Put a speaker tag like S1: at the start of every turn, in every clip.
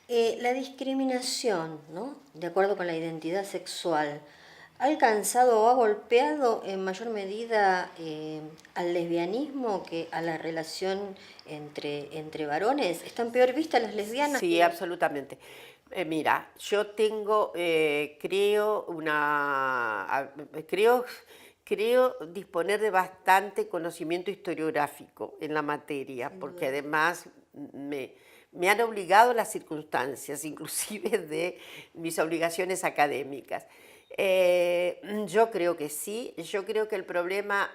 S1: La discriminación, ¿no? De acuerdo con la identidad sexual, ¿ha alcanzado o ha golpeado en mayor medida al lesbianismo que a la relación entre varones? ¿Están peor vistas las lesbianas
S2: Sí,
S1: que...?
S2: absolutamente. Mira, yo tengo, creo disponer de bastante conocimiento historiográfico en la materia,
S1: Sin
S2: porque
S1: duda.
S2: además me han obligado las circunstancias, inclusive de mis obligaciones académicas. Yo creo que sí, yo creo que el problema,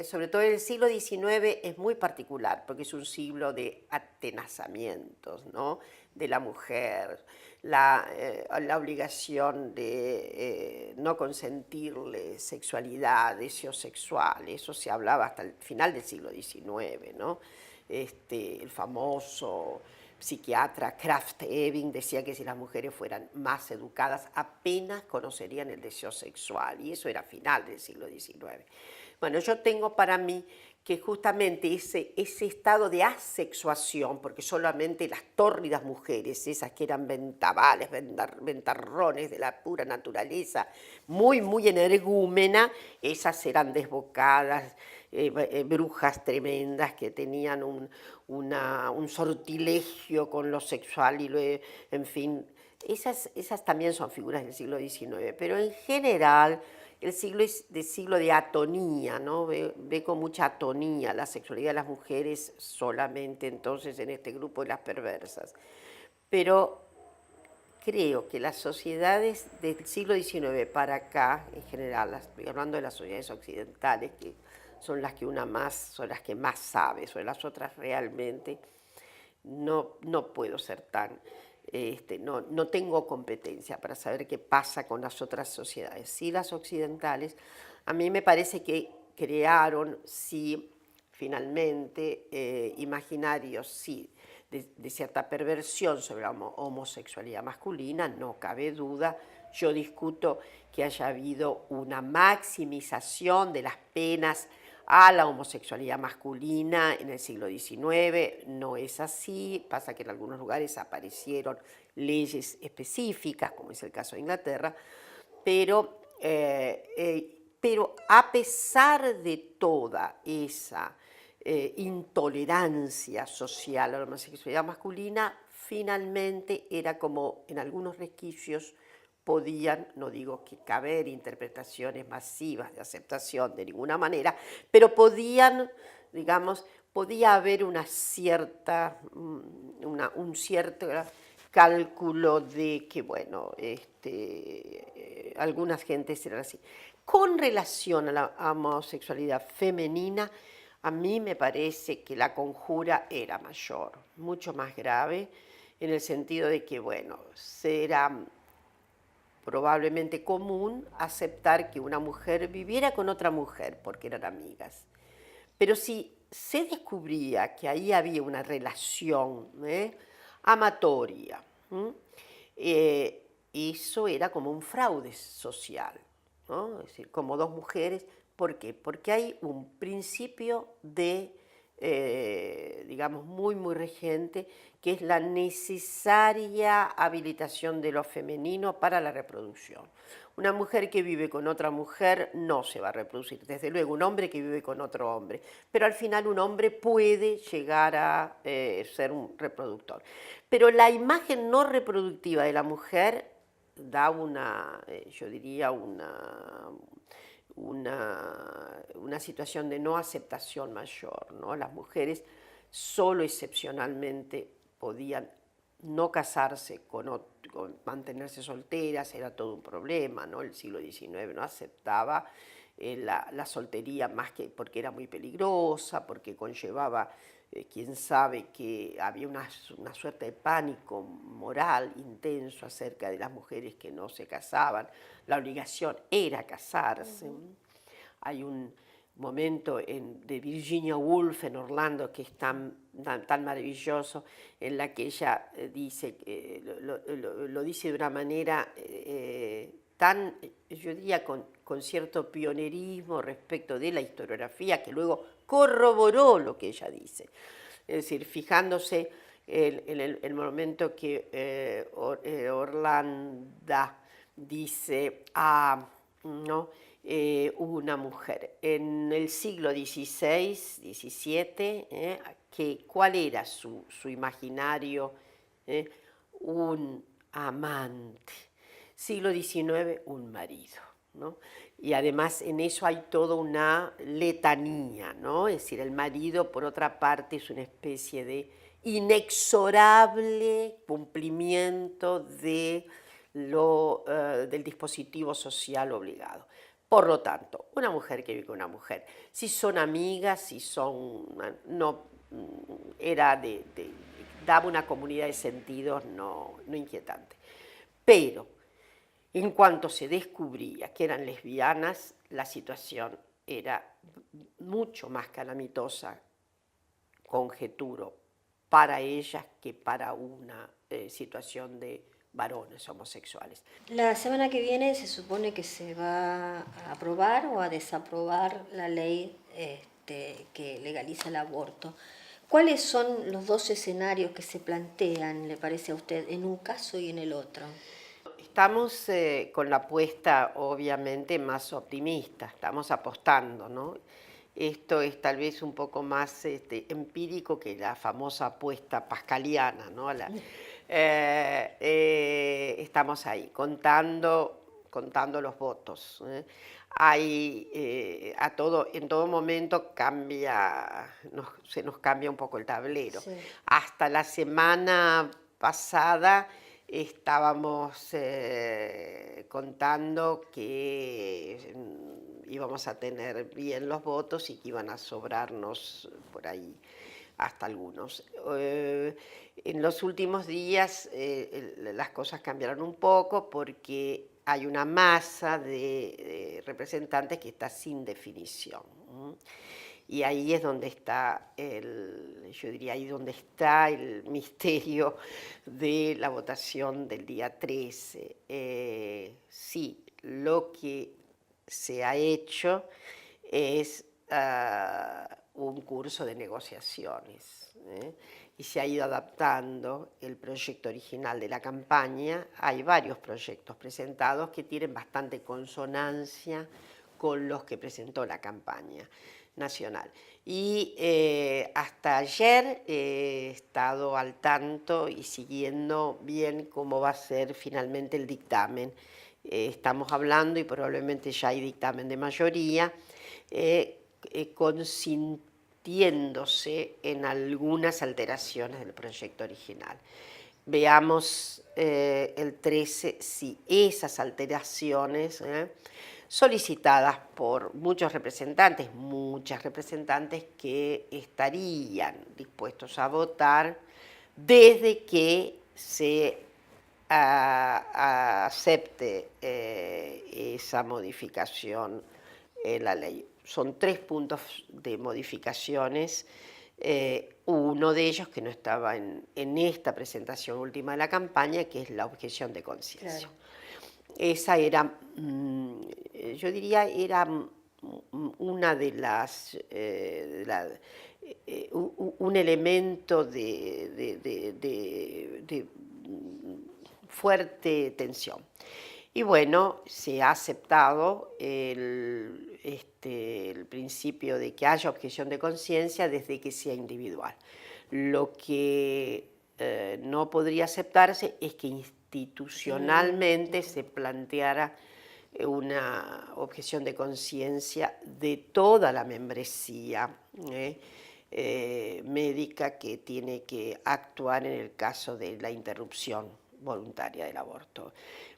S2: sobre todo en el siglo XIX, es muy particular, porque es un siglo de atenazamientos, ¿no?, de la mujer, la obligación de no consentirle sexualidad, deseo sexual, eso se hablaba hasta el final del siglo XIX, ¿no? El famoso psiquiatra Krafft-Ebing decía que si las mujeres fueran más educadas apenas conocerían el deseo sexual, y eso era final del siglo XIX. Bueno, yo tengo para mí que justamente ese estado de asexuación, porque solamente las tórridas mujeres, esas que eran ventavales, ventarrones de la pura naturaleza, muy, muy energúmena, esas eran desbocadas, brujas tremendas que tenían un sortilegio con lo sexual y en fin, esas también son figuras del siglo XIX, pero en general el siglo es de siglo de atonía, ¿no? Ve con mucha atonía la sexualidad de las mujeres solamente entonces en este grupo de las perversas. Pero creo que las sociedades del siglo XIX para acá, en general, estoy hablando de las sociedades occidentales, que son las que son las que más sabe, sobre las otras realmente no puedo ser tan, no tengo competencia para saber qué pasa con las otras sociedades. Sí, las occidentales, a mí me parece que crearon, sí, finalmente, imaginarios, sí, de cierta perversión sobre la homosexualidad masculina, no cabe duda. Yo discuto que haya habido una maximización de las penas a la homosexualidad masculina en el siglo XIX, no es así, pasa que en algunos lugares aparecieron leyes específicas, como es el caso de Inglaterra, pero a pesar de toda esa intolerancia social a la homosexualidad masculina, finalmente era como en algunos resquicios podían, no digo que caber interpretaciones masivas de aceptación de ninguna manera, pero podían, digamos, podía haber un cierto cálculo de que, bueno, algunas gentes eran así. Con relación a la homosexualidad femenina, a mí me parece que la conjura era mayor, mucho más grave, en el sentido de que, bueno, será probablemente común aceptar que una mujer viviera con otra mujer porque eran amigas. Pero si se descubría que ahí había una relación amatoria, eso era como un fraude social, ¿no? Es decir, como dos mujeres. ¿Por qué? Porque hay un principio de, digamos, muy, muy regente, que es la necesaria habilitación de lo femenino para la reproducción. Una mujer que vive con otra mujer no se va a reproducir, desde luego un hombre que vive con otro hombre, pero al final un hombre puede llegar a ser un reproductor. Pero la imagen no reproductiva de la mujer da yo diría, una situación de no aceptación mayor, ¿no? Las mujeres solo excepcionalmente podían no casarse con mantenerse solteras, era todo un problema, ¿no? El siglo XIX no aceptaba la soltería más que porque era muy peligrosa, porque conllevaba, quién sabe, que había una suerte de pánico moral intenso acerca de las mujeres que no se casaban, la obligación era casarse. Hay un momento de Virginia Woolf en Orlando que es tan maravilloso, en la que ella dice, lo dice de una manera tan, yo diría, con cierto pionerismo respecto de la historiografía, que luego corroboró lo que ella dice. Es decir, fijándose el momento que Orlando dice, ¿no? Una mujer. En el siglo XVI, XVII, ¿cuál era su imaginario? Un amante. Siglo XIX, un marido, ¿no? Y además en eso hay toda una letanía, ¿no? Es decir, el marido, por otra parte, es una especie de inexorable cumplimiento del dispositivo social obligado. Por lo tanto, una mujer que vive con una mujer, si son amigas, si son, no, daba una comunidad de sentidos no inquietante. Pero en cuanto se descubría que eran lesbianas, la situación era mucho más calamitosa, conjeturo, para ellas que para una situación de varones homosexuales.
S1: La semana que viene se supone que se va a aprobar o a desaprobar la ley que legaliza el aborto. ¿Cuáles son los dos escenarios que se plantean, le parece a usted, en un caso y en el otro?
S2: Estamos con la apuesta obviamente más optimista, estamos apostando, ¿no? Esto es tal vez un poco más empírico que la famosa apuesta pascaliana, ¿no? Estamos ahí, contando los votos. Hay, en todo momento se nos cambia un poco el tablero.
S1: Sí.
S2: Hasta la semana pasada estábamos contando que íbamos a tener bien los votos y que iban a sobrarnos por ahí hasta algunos. En los últimos días las cosas cambiaron un poco porque hay una masa de representantes que está sin definición. Y ahí es donde está yo diría, ahí donde está el misterio de la votación del día 13. Sí, lo que se ha hecho es un curso de negociaciones, y se ha ido adaptando el proyecto original de la campaña. Hay varios proyectos presentados que tienen bastante consonancia con los que presentó la campaña nacional. Y hasta ayer he estado al tanto y siguiendo bien cómo va a ser finalmente el dictamen. Estamos hablando, y probablemente ya hay dictamen de mayoría, consintiéndose en algunas alteraciones del proyecto original. Veamos el 13 si esas alteraciones solicitadas por muchas representantes que estarían dispuestos a votar desde que se acepte esa modificación en la ley. Son 3 puntos de modificaciones, uno de ellos que no estaba en esta presentación última de la campaña, que es la objeción de conciencia. Claro. Esa era, yo diría, era una de las, un elemento de fuerte tensión. Y bueno, se ha aceptado el principio de que haya objeción de conciencia desde que sea individual. Lo que no podría aceptarse es que institucionalmente se planteara una objeción de conciencia de toda la membresía médica que tiene que actuar en el caso de la interrupción voluntaria del aborto.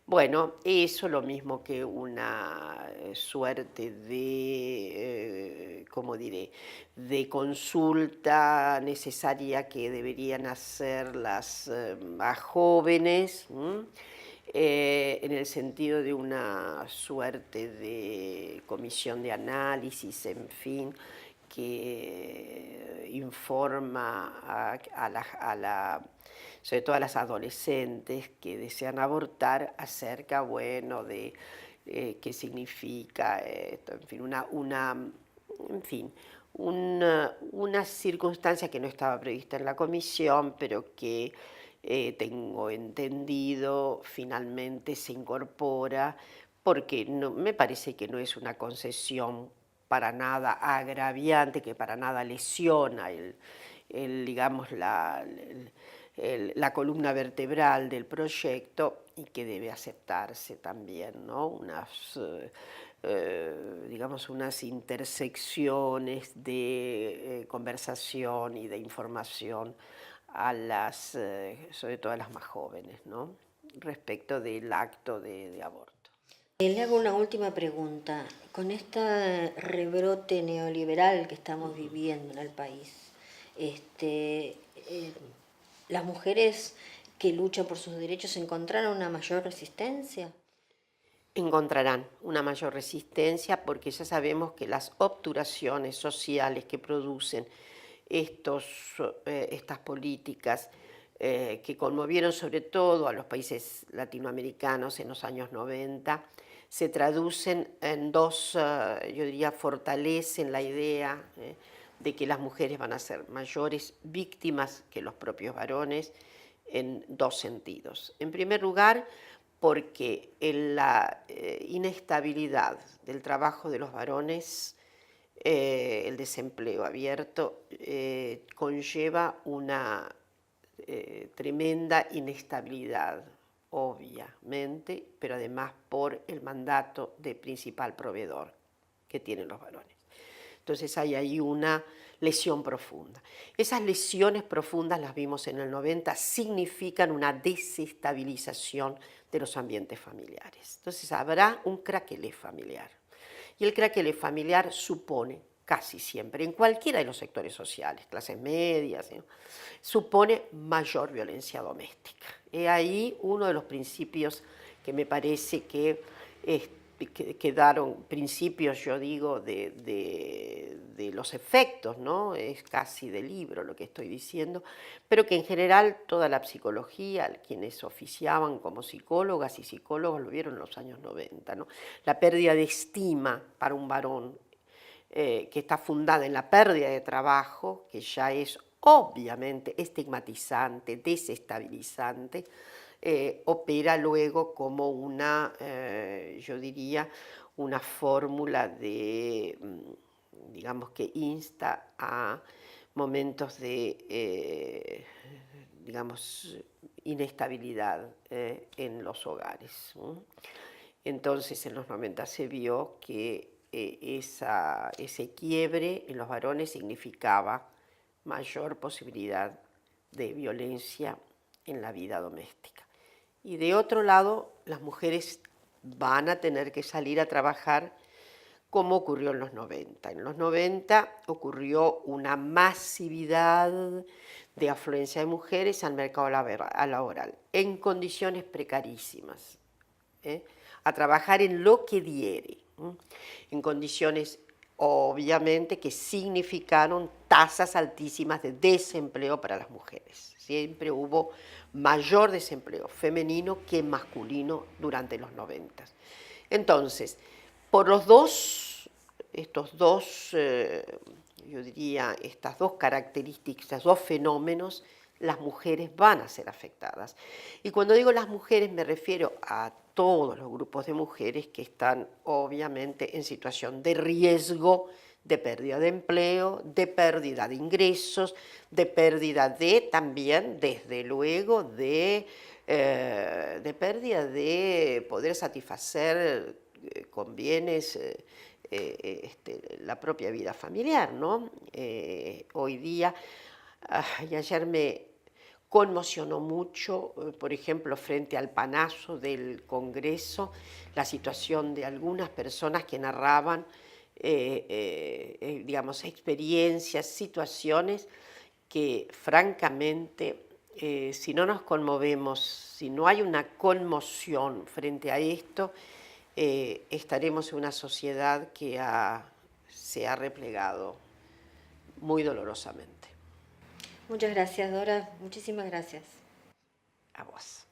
S2: Bueno, eso lo mismo que una suerte de, ¿cómo diré?, de consulta necesaria que deberían hacer las más jóvenes, en el sentido de una suerte de comisión de análisis, en fin, que informa sobre todo a las adolescentes que desean abortar acerca, bueno, de qué significa esto, en fin, una circunstancia que no estaba prevista en la comisión, pero que tengo entendido finalmente se incorpora, porque me parece que no es una concesión para nada agraviante, que para nada lesiona digamos, la columna vertebral del proyecto, y que debe aceptarse también, ¿no? Digamos, unas intersecciones de conversación y de información sobre todo a las más jóvenes, ¿no? Respecto del acto de aborto.
S1: Le hago una última pregunta. Con este rebrote neoliberal que estamos viviendo en el país, este, eh, ¿las mujeres que luchan por sus derechos encontraron una mayor resistencia?
S2: Encontrarán una mayor resistencia, porque ya sabemos que las obturaciones sociales que producen estas políticas que conmovieron sobre todo a los países latinoamericanos en los años 90, se traducen en dos, yo diría, fortalecen la idea de que las mujeres van a ser mayores víctimas que los propios varones, en dos sentidos. En primer lugar, porque la inestabilidad del trabajo de los varones, el desempleo abierto, conlleva una tremenda inestabilidad, obviamente, pero además por el mandato de principal proveedor que tienen los varones. Entonces hay ahí una lesión profunda. Esas lesiones profundas, las vimos en el 90, significan una desestabilización de los ambientes familiares. Entonces habrá un craquelé familiar. Y el craquelé familiar supone, casi siempre, en cualquiera de los sectores sociales, clases medias, ¿no?, supone mayor violencia doméstica. Es ahí uno de los principios que me parece que quedaron principios, yo digo, de los efectos, ¿no? Es casi de libro lo que estoy diciendo, pero que en general toda la psicología, quienes oficiaban como psicólogas y psicólogos, lo vieron en los años 90, ¿no? La pérdida de estima para un varón, que está fundada en la pérdida de trabajo, que ya es obviamente estigmatizante, desestabilizante, opera luego como una, yo diría, una fórmula digamos, que insta a momentos de, digamos, inestabilidad en los hogares. Entonces, en los 90 se vio que ese quiebre en los varones significaba mayor posibilidad de violencia en la vida doméstica. Y de otro lado, las mujeres van a tener que salir a trabajar, como ocurrió en los 90. En los 90 ocurrió una masividad de afluencia de mujeres al mercado laboral, en condiciones precarísimas, a trabajar en lo que diere, en condiciones obviamente que significaron tasas altísimas de desempleo para las mujeres. Siempre hubo mayor desempleo femenino que masculino durante los 90. Entonces, por estos dos, yo diría, estas dos características, estos dos fenómenos, las mujeres van a ser afectadas. Y cuando digo las mujeres me refiero a todos los grupos de mujeres que están obviamente en situación de riesgo de pérdida de empleo, de pérdida de ingresos, de pérdida también, desde luego, de pérdida de poder satisfacer con bienes la propia vida familiar, ¿no? Hoy día, y ayer me conmocionó mucho, por ejemplo, frente al panazo del Congreso, la situación de algunas personas que narraban, digamos, experiencias, situaciones que francamente, si no nos conmovemos, si no hay una conmoción frente a esto, estaremos en una sociedad que se ha replegado muy dolorosamente.
S1: Muchas gracias, Dora. Muchísimas gracias.
S2: A vos.